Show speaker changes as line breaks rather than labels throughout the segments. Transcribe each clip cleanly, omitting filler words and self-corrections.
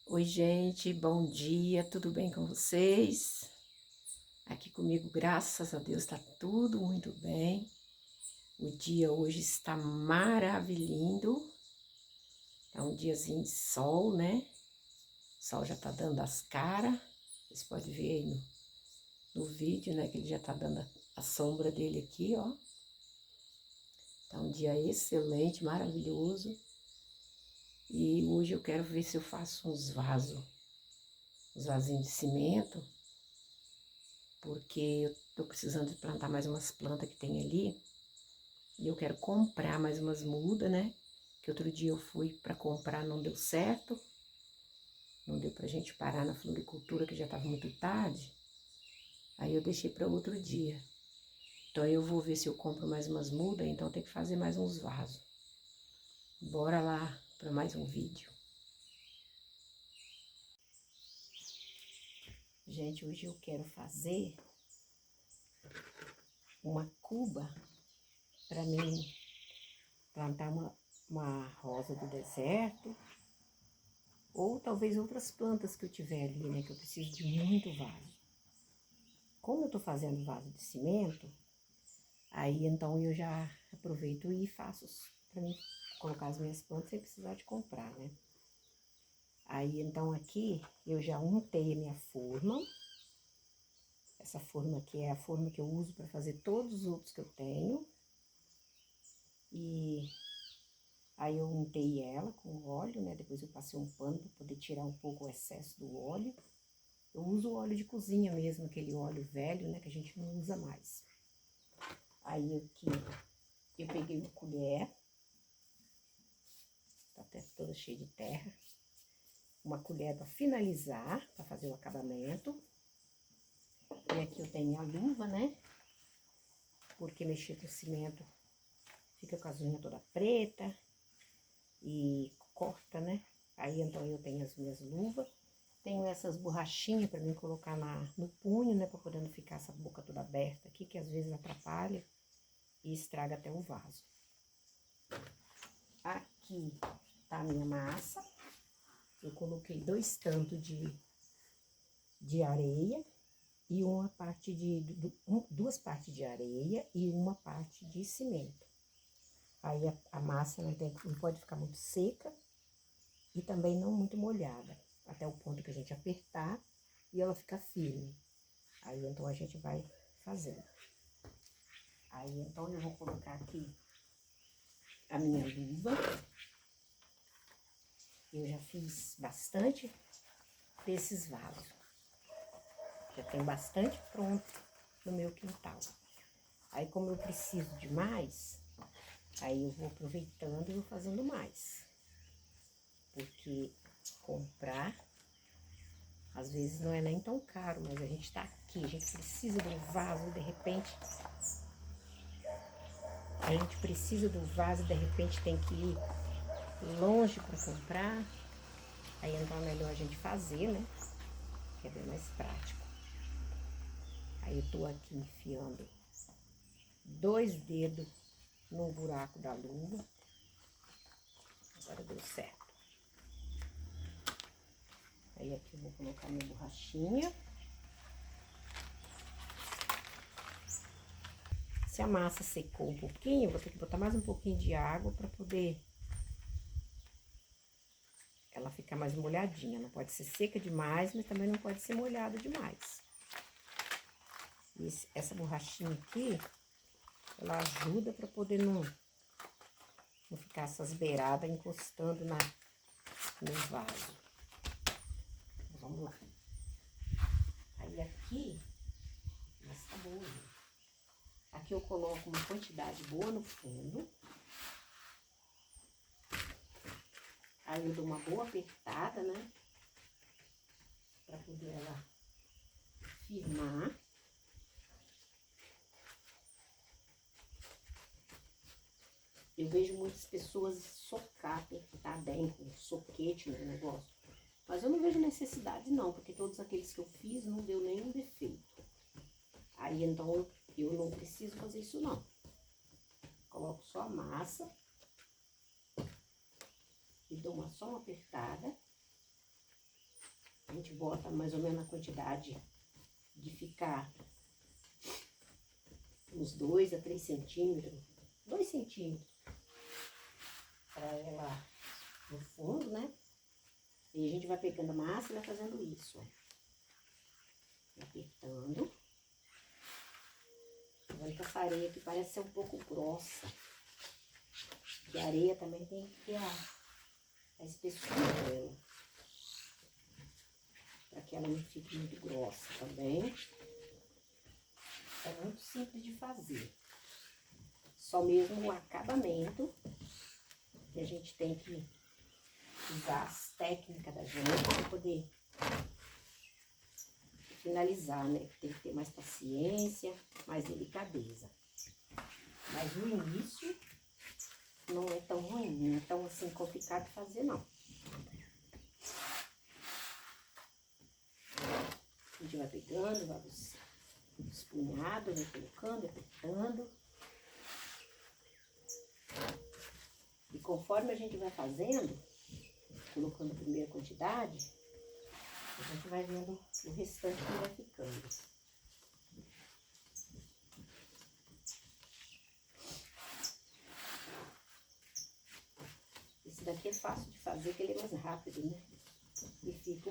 Oi, gente, bom dia, tudo bem com vocês? Aqui comigo, graças a Deus, tá tudo muito bem. O dia hoje está maravilhoso, é um diazinho de sol, né? O sol já tá dando as caras, vocês podem ver aí no vídeo, né? Que ele já tá dando a sombra dele aqui, ó. Tá um dia excelente, maravilhoso. E hoje eu quero ver se eu faço uns vasinhos de cimento, porque eu tô precisando de plantar mais umas plantas que tem ali, e eu quero comprar mais umas mudas, né? Que outro dia eu fui para comprar, não deu certo, não deu pra gente parar na floricultura, que já tava muito tarde, aí eu deixei para outro dia. Então eu vou ver se eu compro mais umas mudas, então tem que fazer mais uns vasos. Bora lá para mais um vídeo. Gente, hoje eu quero fazer uma cuba para mim plantar uma rosa do deserto, ou talvez outras plantas que eu tiver ali, né, que eu preciso de muito vaso. Como eu tô fazendo vaso de cimento, aí então eu já aproveito e faço para mim colocar as minhas plantas sem precisar de comprar, né? Aí então aqui eu já untei a minha forma. Essa forma aqui é a forma que eu uso para fazer todos os outros que eu tenho. E aí eu untei ela com óleo, né? Depois eu passei um pano para poder tirar um pouco o excesso do óleo. Eu uso o óleo de cozinha mesmo, aquele óleo velho, né? Que a gente não usa mais. Aí aqui eu peguei uma colher, tá até toda cheia de terra. Uma colher para finalizar, para fazer o acabamento. E aqui eu tenho a luva, né? Porque mexer com cimento fica com as unhas toda preta e corta, né? Aí então eu tenho as minhas luvas. Tenho essas borrachinhas para mim colocar no punho, né? Para poder não ficar essa boca toda aberta aqui, que às vezes atrapalha e estraga até o vaso. Aqui tá a minha massa. Eu coloquei 2 tantos de areia e uma parte duas partes de areia e uma parte de cimento. Aí a massa não pode ficar muito seca e também não muito molhada, até o ponto que a gente apertar e ela ficar firme. Aí então a gente vai fazendo. Aí então eu vou colocar aqui a minha luva. Eu já fiz bastante desses vasos. Já tem bastante pronto no meu quintal. Aí como eu preciso de mais, aí eu vou aproveitando e vou fazendo mais. Porque comprar, às vezes não é nem tão caro, mas a gente tá aqui, a gente precisa do vaso, de repente... A gente precisa do vaso, de repente tem que ir longe para comprar. Aí então é melhor a gente fazer, né? Que é bem mais prático. Aí eu tô aqui enfiando 2 dedos no buraco da luva. Agora deu certo. Aí aqui eu vou colocar minha borrachinha. Se a massa secou um pouquinho, eu vou ter que botar mais um pouquinho de água para poder ela ficar mais molhadinha. Não pode ser seca demais, mas também não pode ser molhada demais. E essa borrachinha aqui, ela ajuda para poder não ficar essas beiradas encostando no vaso. Vamos lá. Aí aqui, mas tá boa. Aqui eu coloco uma quantidade boa no fundo. Aí eu dou uma boa apertada, né? Pra poder ela firmar. Eu vejo muitas pessoas socar, apertar bem com soquete no negócio. Mas eu não vejo necessidade não, porque todos aqueles que eu fiz não deu nenhum defeito. Aí então eu não preciso fazer isso não. Coloco só a massa e dou só uma apertada. gente bota mais ou menos a quantidade de ficar uns 2 a 3 centímetros, 2 centímetros, para ela no fundo, né? E a gente vai pegando a massa e vai fazendo isso, ó. Apertando. Vendo que essa areia aqui parece ser um pouco grossa. E a areia também tem que ter a espessura dela. Para que ela não fique muito grossa também. É muito simples de fazer. Só mesmo o acabamento que a gente tem que usar as técnicas da gente para poder finalizar, né? Tem que ter mais paciência, mais delicadeza. Mas no início não é tão ruim, não é tão assim complicado de fazer, não. A gente vai pegando, vai os punhados, vai colocando, apertando. E conforme a gente vai fazendo, colocando a primeira quantidade, a gente vai vendo o restante que vai ficando. Esse daqui é fácil de fazer, que ele é mais rápido, né? E fica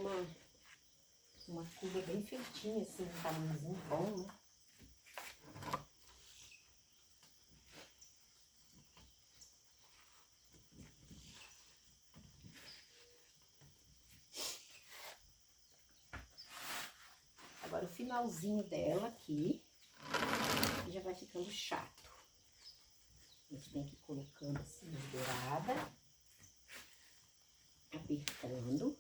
uma cuba bem feitinha, assim, um tamanhozinho bom, né? Agora o finalzinho dela aqui já vai ficando chato. A gente tem que ir colocando assim na beirada, apertando.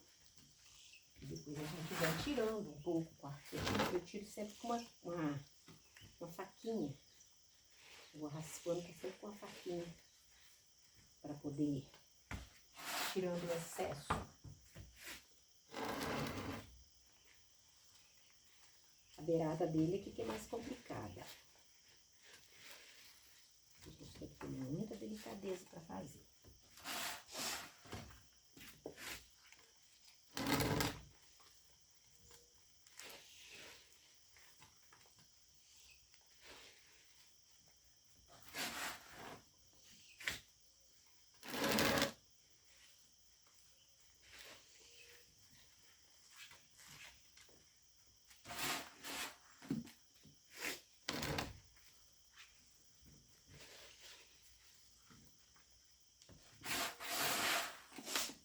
E depois a gente vai tirando um pouco com a... Eu tiro sempre com uma faquinha. Eu vou raspando sempre com a faquinha. Para poder ir tirando o excesso. A beirada dele aqui que é mais complicada. A gente tem que ter muita delicadeza para fazer.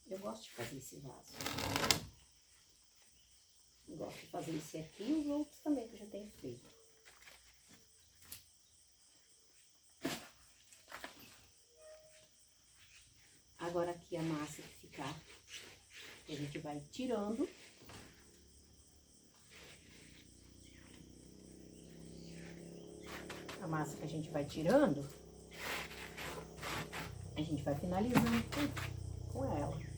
Eu gosto de fazer esse vaso. Eu gosto de fazer esse aqui e os outros também que eu já tenho feito. Agora aqui a massa que ficar, a gente vai tirando. A massa que a gente vai tirando, a gente vai finalizando com ela.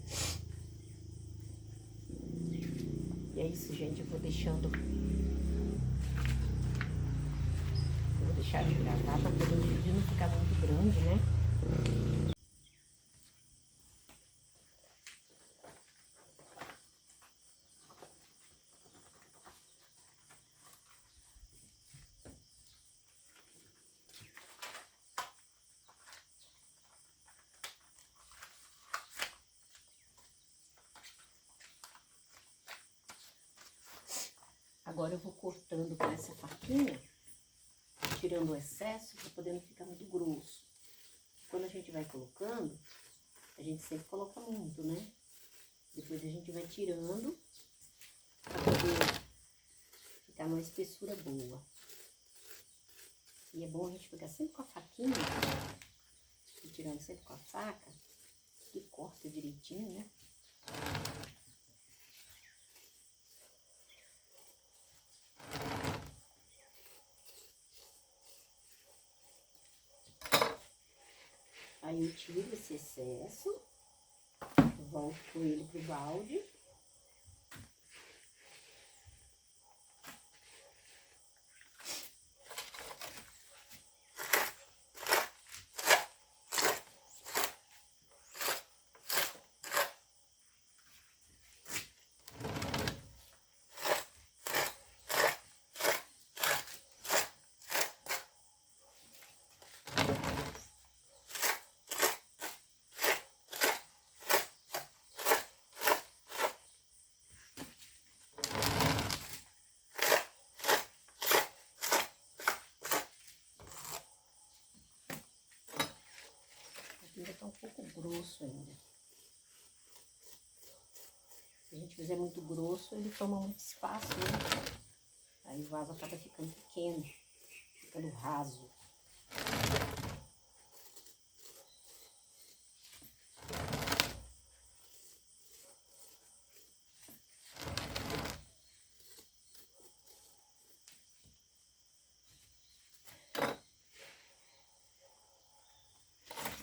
E é isso, gente, eu vou deixando... Eu vou deixar de gravar para poder o vídeo não ficar muito grande, né? Agora eu vou cortando com essa faquinha, tirando o excesso, para poder não ficar muito grosso. Quando a gente vai colocando, a gente sempre coloca muito, né? Depois a gente vai tirando, para poder ficar numa espessura boa. E é bom a gente pegar sempre com a faquinha, e tirando sempre com a faca, que corta direitinho, né? Aí eu tiro esse excesso, volto com ele pro balde. grosso ainda. Se a gente fizer muito grosso, ele toma muito espaço, né? Aí o vaso acaba ficando pequeno, ficando raso.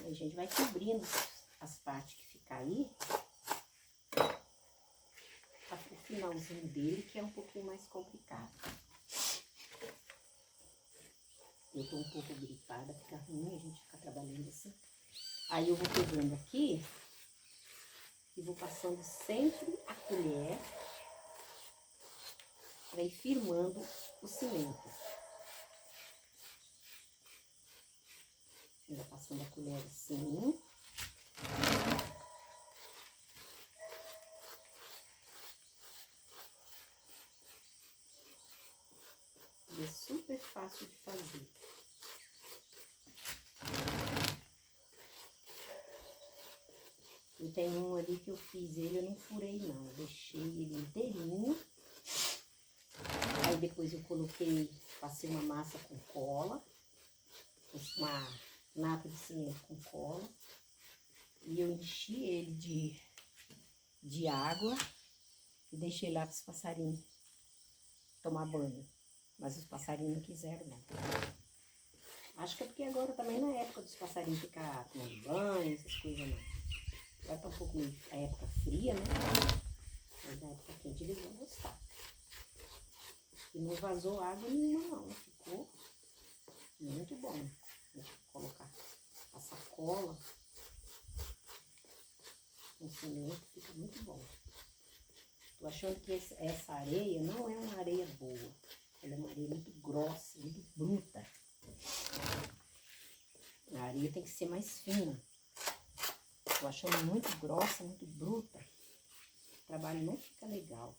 Aí a gente vai cobrindo as partes que ficam aí. O finalzinho dele que é um pouquinho mais complicado. Eu tô um pouco gripada, fica ruim a gente ficar trabalhando assim. Aí eu vou pegando aqui e vou passando sempre a colher para ir firmando o cimento. Eu vou passando a colher assim. E é super fácil de fazer. E tem um ali que eu fiz ele, eu não furei não, eu deixei ele inteirinho. Aí depois eu coloquei, passei uma massa com cola, uma nata de cimento com cola. E eu enchi ele de água e deixei lá para os passarinhos tomar banho. Mas os passarinhos não quiseram não. Acho que é porque agora também não é época dos passarinhos ficar tomando banho, essas coisas não. Agora tá um pouco a época fria, né? Mas na época quente eles vão gostar. E não vazou água nenhuma não, ficou muito bom. Deixa eu colocar a sacola com cimento, fica muito bom. Tô achando que essa areia não é uma areia boa. Ela é uma areia muito grossa, muito bruta. A areia tem que ser mais fina. Tô achando muito grossa, muito bruta. O trabalho não fica legal.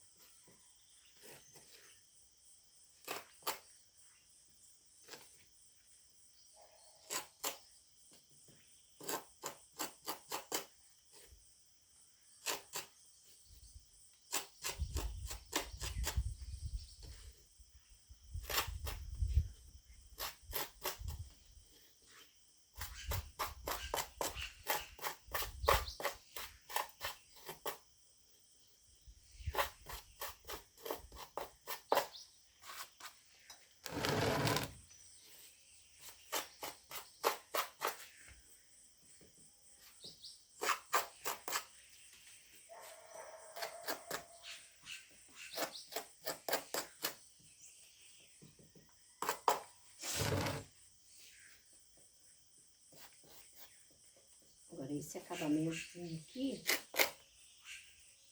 Agora esse acabamento aqui,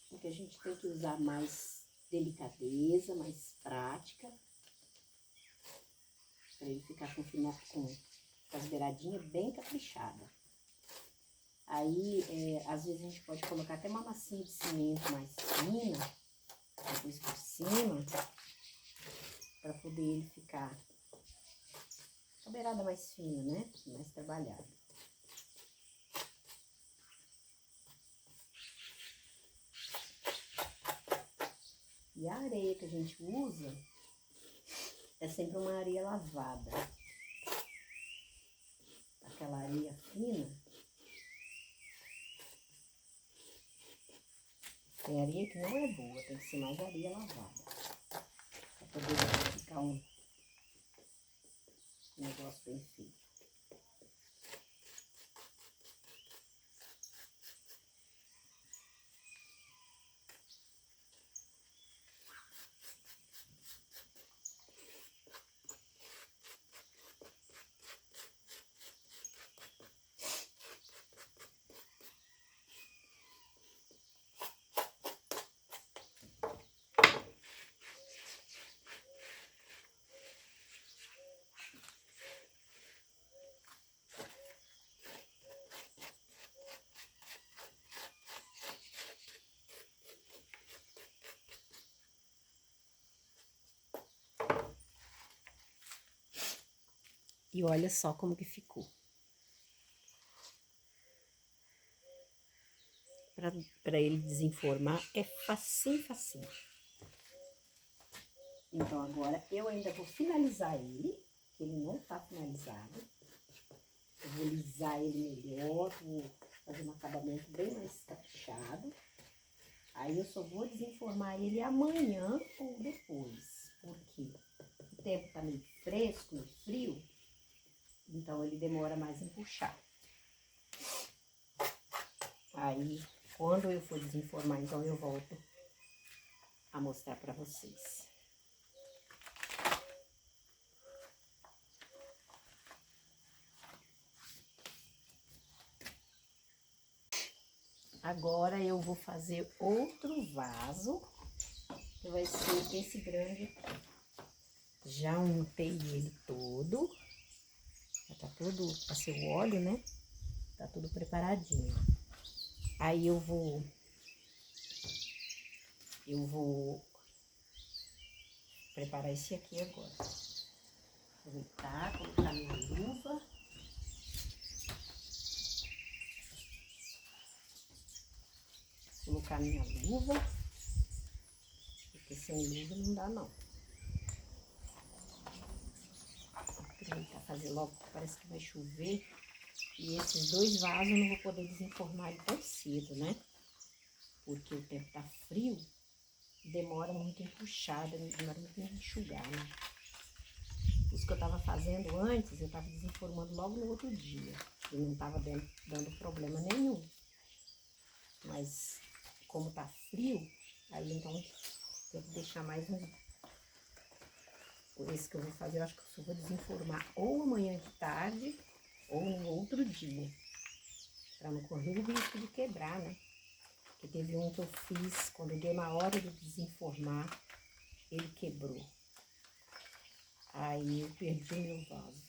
porque a gente tem que usar mais delicadeza, mais prática, para ele ficar com as beiradinhas bem caprichadas. Aí, às vezes a gente pode colocar até uma massinha de cimento mais fina, depois por cima, para poder ele ficar a beirada mais fina, né? Mais trabalhada. E a areia que a gente usa é sempre uma areia lavada. Aquela areia fina. Tem areia que não é boa, tem que ser mais areia lavada. Pra poder ficar um negócio bem feito. E olha só como que ficou. para ele desenformar é facinho, facinho. Então agora eu ainda vou finalizar ele, que ele não tá finalizado. Eu vou lisar ele melhor, vou fazer um acabamento bem mais caprichado. Aí eu só vou desenformar ele amanhã ou depois, porque o tempo tá meio fresco, meio frio, então ele demora mais em puxar. Aí, quando eu for desenformar, então eu volto a mostrar pra vocês. Agora eu vou fazer outro vaso, que vai ser esse grande aqui. Já untei ele todo, já tá tudo, passei o óleo, né? Tá tudo preparadinho. Aí eu vou preparar esse aqui agora. Aproveitar, colocar minha luva. Colocar minha luva, porque sem luva não dá não. Aproveitar fazer logo, porque parece que vai chover. E esses dois vasos eu não vou poder desenformar ele tão cedo, né? Porque o tempo tá frio, demora muito em puxar, demora muito em enxugar, né? Os que eu tava fazendo antes, eu tava desenformando logo no outro dia. E não tava dando problema nenhum. Mas como tá frio, aí então tem que deixar mais um. Esse que eu vou fazer, eu acho que eu só vou desenformar ou amanhã de tarde ou no outro dia. Pra não correr o risco de quebrar, né? Porque teve um que eu fiz, quando deu na hora de desenformar, ele quebrou. Aí eu perdi o meu vaso.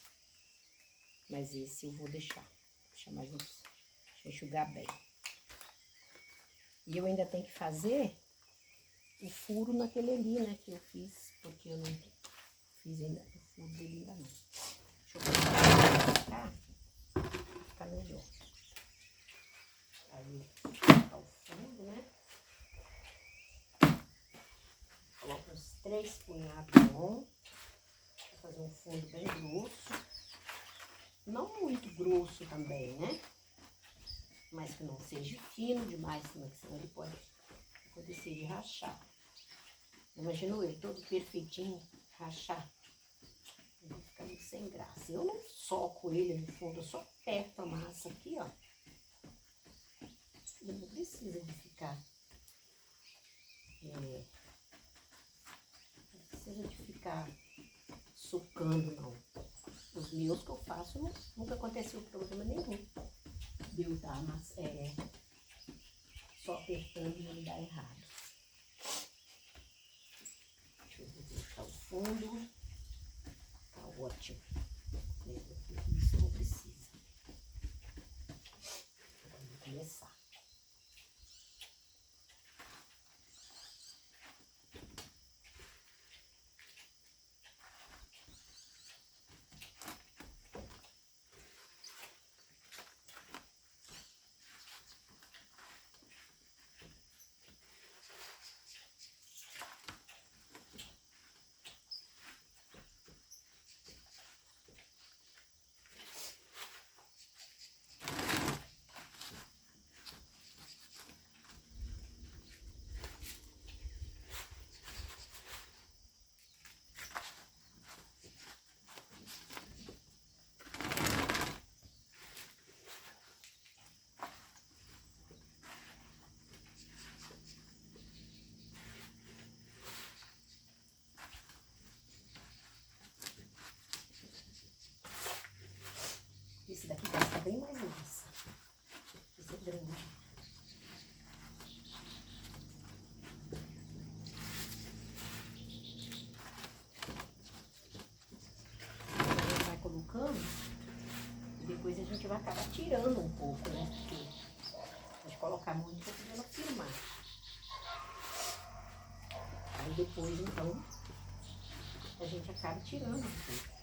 Mas esse eu vou deixar mais uns, deixa eu enxugar bem. E eu ainda tenho que fazer o furo naquele ali, né, que eu fiz, porque eu não fiz ainda o furo dele ainda não. Deixa eu colocar pra ficar melhor. Aí, colocar o fundo, né? Coloco uns 3 punhados bom. Vou fazer um fundo bem grosso. Não muito grosso também, né? Mas que não seja fino demais, senão ele pode acontecer de rachar. Imaginou ele todo perfeitinho, rachar? Ele fica muito sem graça. Eu não soco ele no fundo, eu só aperto a massa aqui, ó. Ele não precisa de ficar... não precisa de ficar socando, não. Os meus que eu faço, nunca aconteceu problema nenhum. Deu dar, mas só apertando e não dá errado. Deixa eu deixar o fundo. Tá ótimo. Isso não precisa. Vamos começar. Esse daqui vai ficar bem mais massa. Esse é grande. A gente vai colocando e depois a gente vai acabar tirando um pouco, né? Porque pode colocar muito pra poder ela firmar. Aí depois, então, a gente acaba tirando um pouco.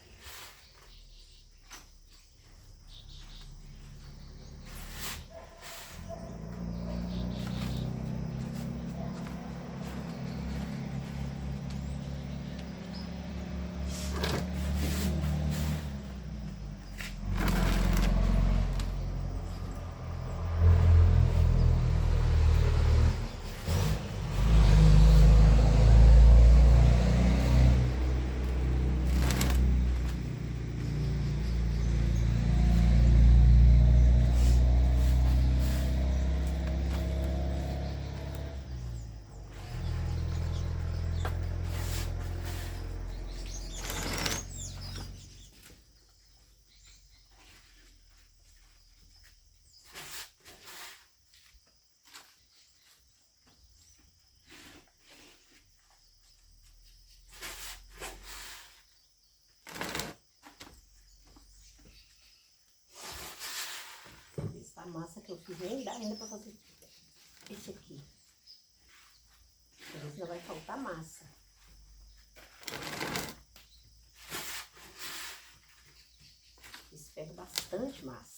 ainda para fazer esse aqui. Porque senão vai faltar massa. Isso pega bastante massa.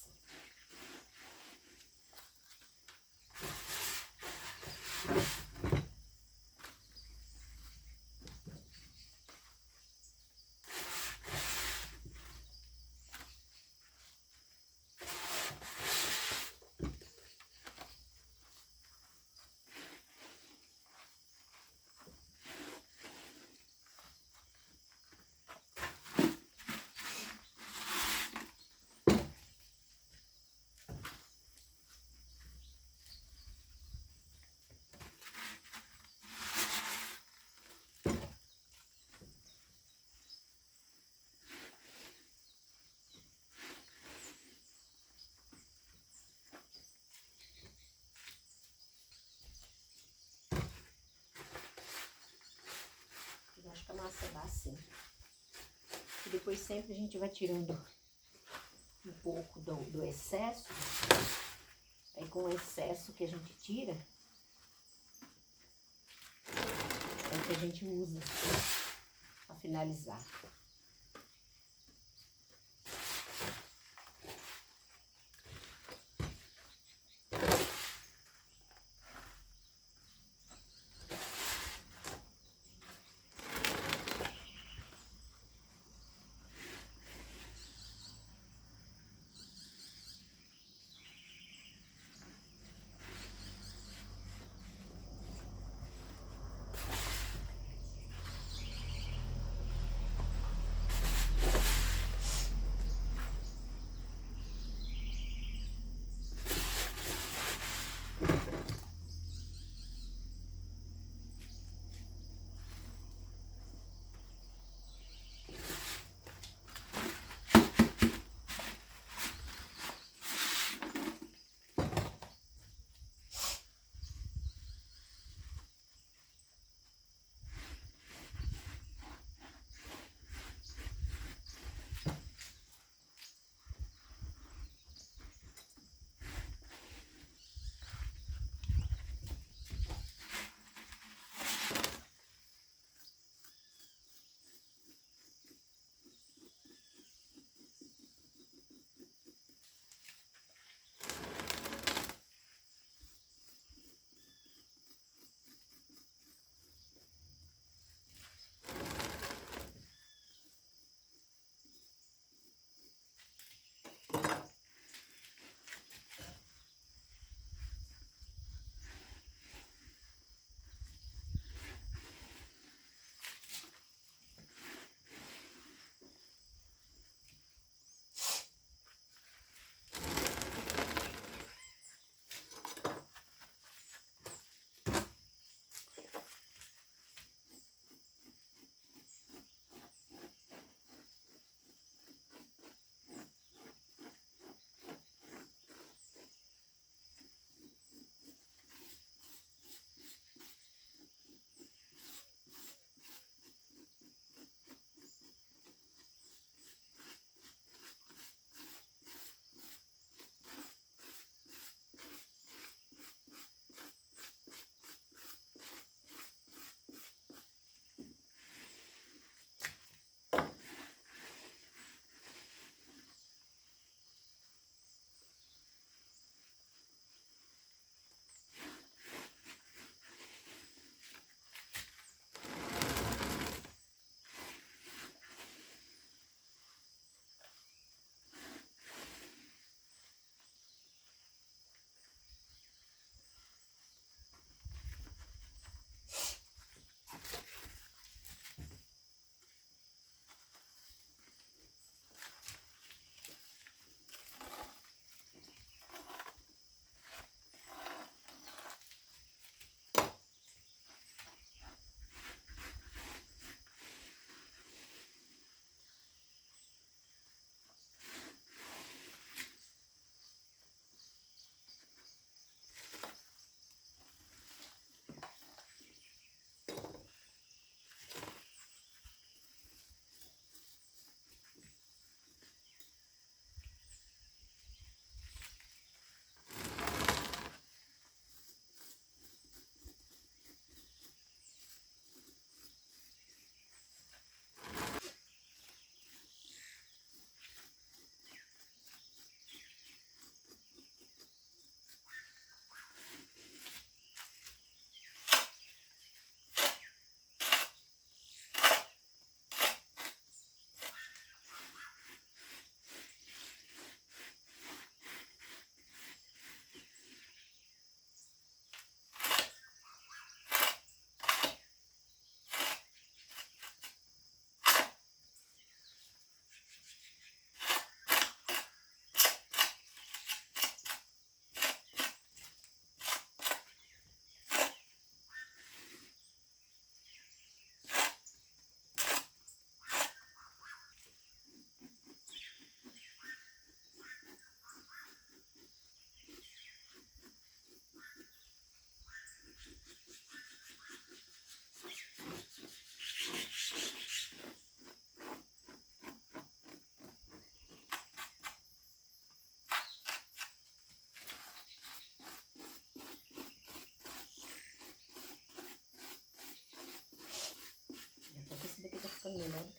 Eu acho que a massa dá assim. E depois sempre a gente vai tirando um pouco do excesso. Aí com o excesso que a gente tira, é o que a gente usa para finalizar. melhor do